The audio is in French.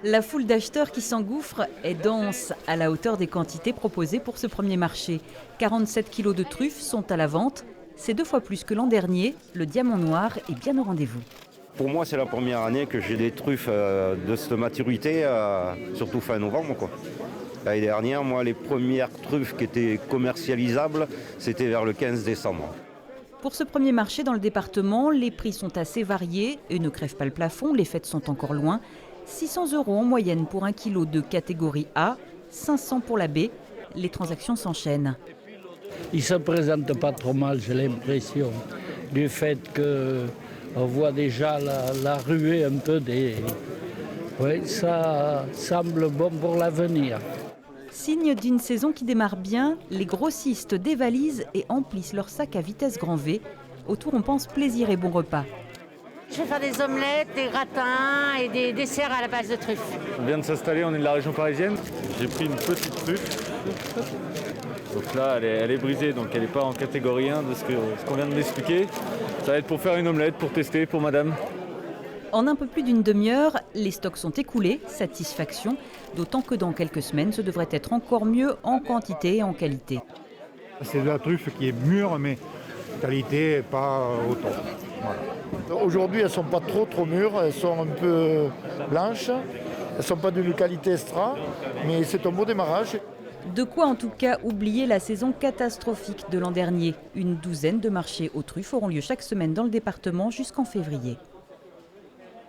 La foule d'acheteurs qui s'engouffrent est dense à la hauteur des quantités proposées pour ce premier marché. 47 kilos de truffes sont à la vente. C'est 2 fois plus que l'an dernier. Le diamant noir est bien au rendez-vous. Pour moi, c'est la première année que j'ai des truffes de cette maturité, surtout fin novembre, quoi. L'année dernière, moi, les premières truffes qui étaient commercialisables, c'était vers le 15 décembre. Pour ce premier marché dans le département, les prix sont assez variés et ne crèvent pas le plafond. Les fêtes sont encore loin. 600 € en moyenne pour 1 kilo de catégorie A, 500 pour la B. Les transactions s'enchaînent. Il ne se présente pas trop mal, j'ai l'impression, du fait qu'on voit déjà la ruée un peu des... Oui, ça semble bon pour l'avenir. Signe d'une saison qui démarre bien, les grossistes dévalisent et emplissent leurs sacs à vitesse grand V. Autour, on pense plaisir et bon repas. Je vais faire des omelettes, des gratins et des desserts à la base de truffes. On vient de s'installer, on est de la région parisienne. J'ai pris une petite truffe. Donc là, elle est brisée, donc elle n'est pas en catégorie 1 de ce qu'on vient de m'expliquer. Ça va être pour faire une omelette, pour tester, pour madame. En un peu plus d'une demi-heure, les stocks sont écoulés, satisfaction, d'autant que dans quelques semaines, ce devrait être encore mieux en quantité et en qualité. C'est de la truffe qui est mûre, mais qualité pas au top. Voilà. Aujourd'hui, elles ne sont pas trop mûres, elles sont un peu blanches, elles ne sont pas d'une qualité extra, mais c'est un beau démarrage. De quoi en tout cas oublier la saison catastrophique de l'an dernier. Une douzaine de marchés aux truffes auront lieu chaque semaine dans le département jusqu'en février.